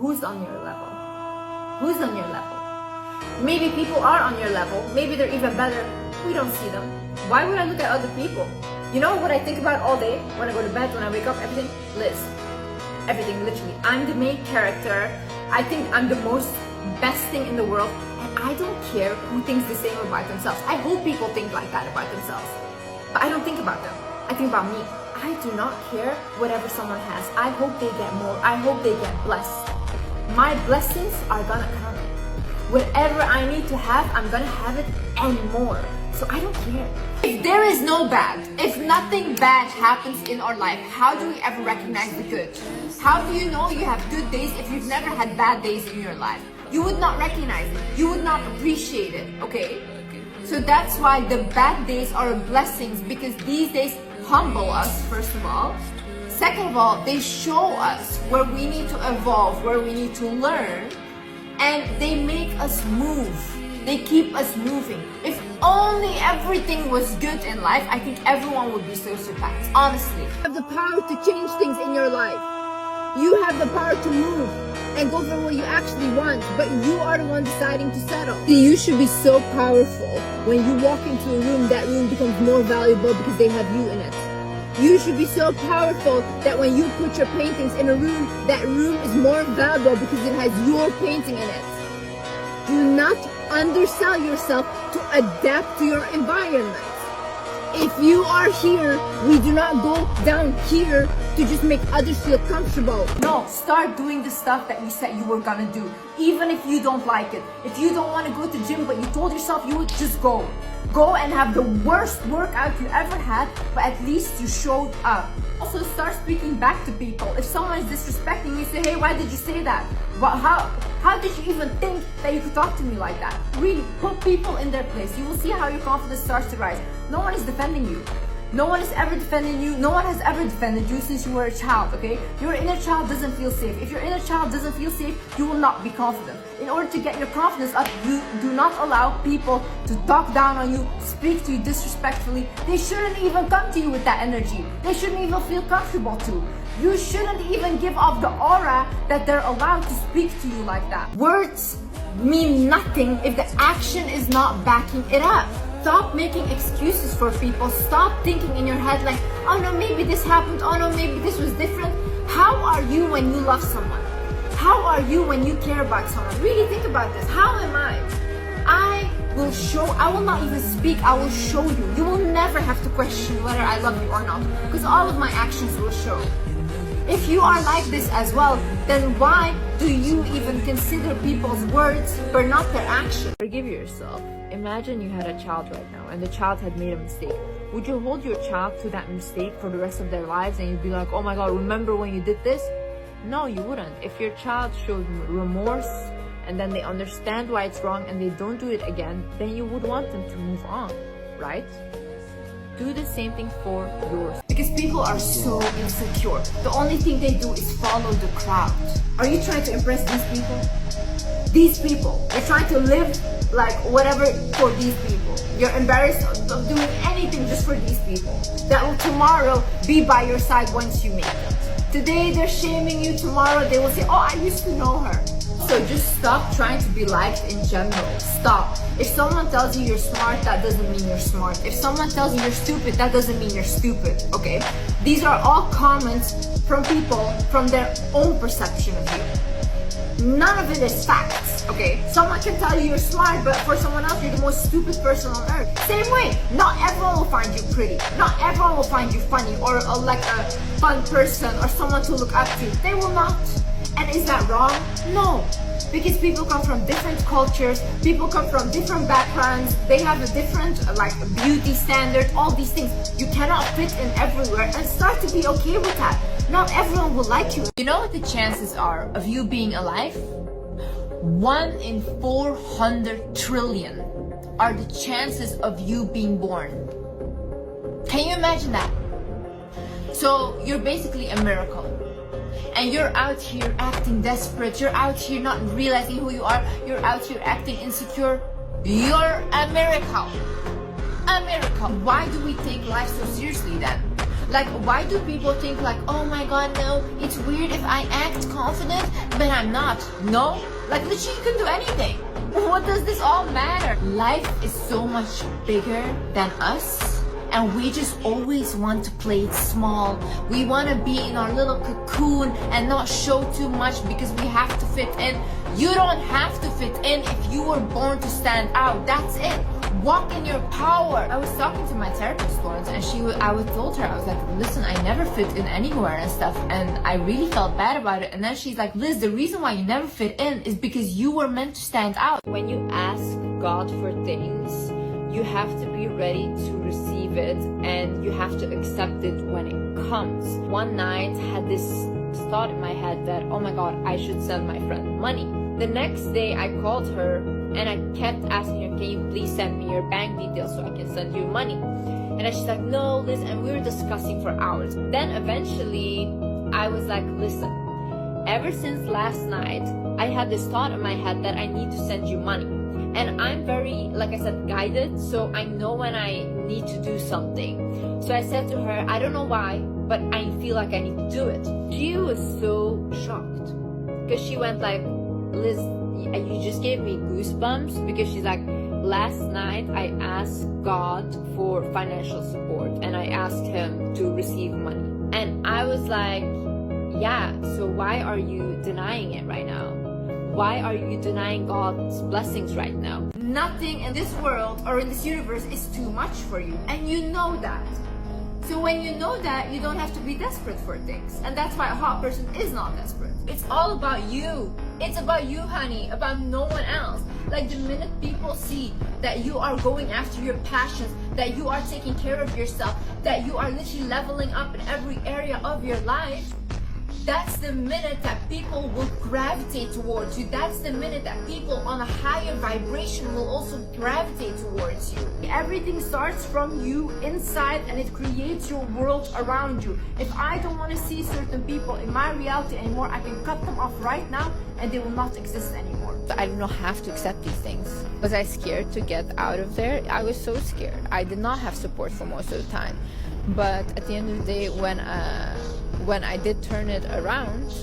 who's on your level? Who's on your level? Maybe people are on your level. Maybe they're even better. We don't see them. Why would I look at other people? You know what I think about all day? When I go to bed, when I wake up, everything? Liz. Everything, literally. I'm the main character. I think I'm the most best thing in the world. And I don't care who thinks the same about themselves. I hope people think like that about themselves. But I don't think about them. I think about me. I do not care whatever someone has. I hope they get more. I hope they get blessed. My blessings are gonna come. Whatever I need to have, I'm gonna have it and more. So I don't care. If there is no bad, if nothing bad happens in our life, how do we ever recognize the good? How do you know you have good days if you've never had bad days in your life? You would not recognize it. You would not appreciate it, okay? So that's why the bad days are blessings, because these days humble us, first of all. Second of all, they show us where we need to evolve, where we need to learn, and they make us move. They keep us moving. If only everything was good in life, I think everyone would be so surpassed, honestly. You have the power to change things in your life. You have the power to move and go for what you actually want, but you are the one deciding to settle. You should be so powerful. When you walk into a room, that room becomes more valuable because they have you in it. You should be so powerful that when you put your paintings in a room, that room is more valuable because it has your painting in it. Do not undersell yourself to adapt to your environment. If you are here, we do not go down here to just make others feel comfortable. No, start doing the stuff that you said you were gonna do, even if you don't like it. If you don't want to go to gym, but you told yourself you would, just go. Go and have the worst workout you ever had, but at least you showed up. Also, start speaking back to people. If someone is disrespecting you, say, hey, why did you say that? Well, how did you even think that you could talk to me like that? Really, put people in their place. You will see how your confidence starts to rise. No one is defending you. No one is ever defending you. No one has ever defended you since you were a child, okay? Your inner child doesn't feel safe. If your inner child doesn't feel safe, you will not be confident. In order to get your confidence up, you do not allow people to talk down on you, speak to you disrespectfully. They shouldn't even come to you with that energy. They shouldn't even feel comfortable to. You shouldn't even give off the aura that they're allowed to speak to you like that. Words mean nothing if the action is not backing it up. Stop making excuses for people. Stop thinking in your head like, oh no, maybe this happened. Oh no, maybe this was different. How are you when you love someone? How are you when you care about someone? Really think about this. How am I? I will not even speak. I will show you. You will never have to question whether I love you or not, because all of my actions will show. If you are like this as well, then why do you even consider people's words but not their actions? Forgive yourself. Imagine you had a child right now and the child had made a mistake. Would you hold your child to that mistake for the rest of their lives and you'd be like, oh my god, remember when you did this? No, you wouldn't. If your child showed remorse and then they understand why it's wrong and they don't do it again, then you would want them to move on, right? Do the same thing for yours. Because people are so insecure. The only thing they do is follow the crowd. Are you trying to impress these people? These people. You're trying to live like whatever for these people. You're embarrassed of doing anything just for these people that will tomorrow be by your side once you make it. Today they're shaming you, tomorrow they will say, oh, I used to know her. So just stop trying to be liked in general. Stop. If someone tells you you're smart, that doesn't mean you're smart. If someone tells you you're stupid, that doesn't mean you're stupid, okay? These are all comments from people from their own perception of you. None of it is facts, okay? Someone can tell you you're smart, but for someone else, you're the most stupid person on earth. Same way, not everyone will find you pretty. Not everyone will find you funny or like a fun person or someone to look up to. They will not. And is that wrong? No. Because people come from different cultures, people come from different backgrounds, they have a different like beauty standard, all these things. You cannot fit in everywhere, and start to be okay with that. Not everyone will like you. You know what the chances are of you being alive? 1 in 400 trillion are the chances of you being born. Can you imagine that? So you're basically a miracle. And you're out here acting desperate, you're out here not realizing who you are, you're out here acting insecure. You're a miracle. A miracle. Why do we take life so seriously then? Like, why do people think like, oh my god, no, it's weird if I act confident, but I'm not? No, like literally you can do anything. What does this all matter? Life is so much bigger than us, and we just always want to play it small. We want to be in our little cocoon and not show too much because we have to fit in. You don't have to fit in if you were born to stand out. That's it. Walk in your power. I was talking to my therapist once, and I told her, I was like, listen, I never fit in anywhere and stuff, and I really felt bad about it. And then she's like, Liz, the reason why you never fit in is because you were meant to stand out. When you ask God for things, you have to be ready to receive it, and you have to accept it when it comes. One night, I had this thought in my head that, oh my god, I should send my friend money. The next day, I called her and I kept asking her, can you please send me your bank details so I can send you money? And then she's like, no, Liz, and we were discussing for hours. Then eventually, I was like, listen, ever since last night, I had this thought in my head that I need to send you money. And I'm very, like I said, guided, so I know when I need to do something. So I said to her, I don't know why, but I feel like I need to do it. She was so shocked because she went like, Liz, you just gave me goosebumps, because she's like, last night I asked God for financial support and I asked him to receive money. And I was like, yeah, so why are you denying it right now? Why are you denying God's blessings right now? Nothing in this world or in this universe is too much for you, and you know that. So when you know that, you don't have to be desperate for things. And that's why a hot person is not desperate. It's all about you. It's about you, honey, about no one else. Like, the minute people see that you are going after your passions, that you are taking care of yourself, that you are literally leveling up in every area of your life, that's the minute that people will gravitate towards you. That's the minute that people on a higher vibration will also gravitate towards you. Everything starts from you inside, and it creates your world around you. If I don't want to see certain people in my reality anymore, I can cut them off right now and they will not exist anymore. I did not have to accept these things. Was I scared to get out of there? I was so scared. I did not have support for most of the time. But at the end of the day, when I did turn it around,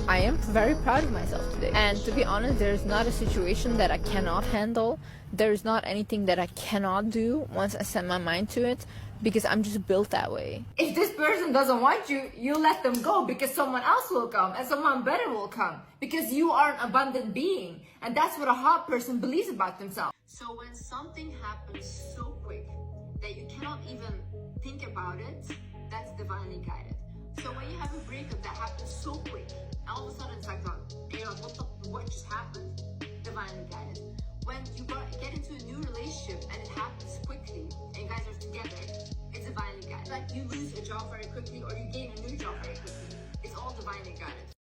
I am very proud of myself today. And to be honest, there's not a situation that I cannot handle. There's not anything that I cannot do once I set my mind to it, because I'm just built that way. If this person doesn't want you, you let them go, because someone else will come and someone better will come, because you are an abundant being. And that's what a hot person believes about themselves. So when something happens so quick that you cannot even think about it, that's divinely guided. So when you have a breakup that happens so quick, and all of a sudden it's like, you're like, what just happened? Divinely guided. When you get into a new relationship and it happens quickly, and you guys are together, it's divinely guided. Like, you lose a job very quickly, or you gain a new job very quickly. It's all divinely guided.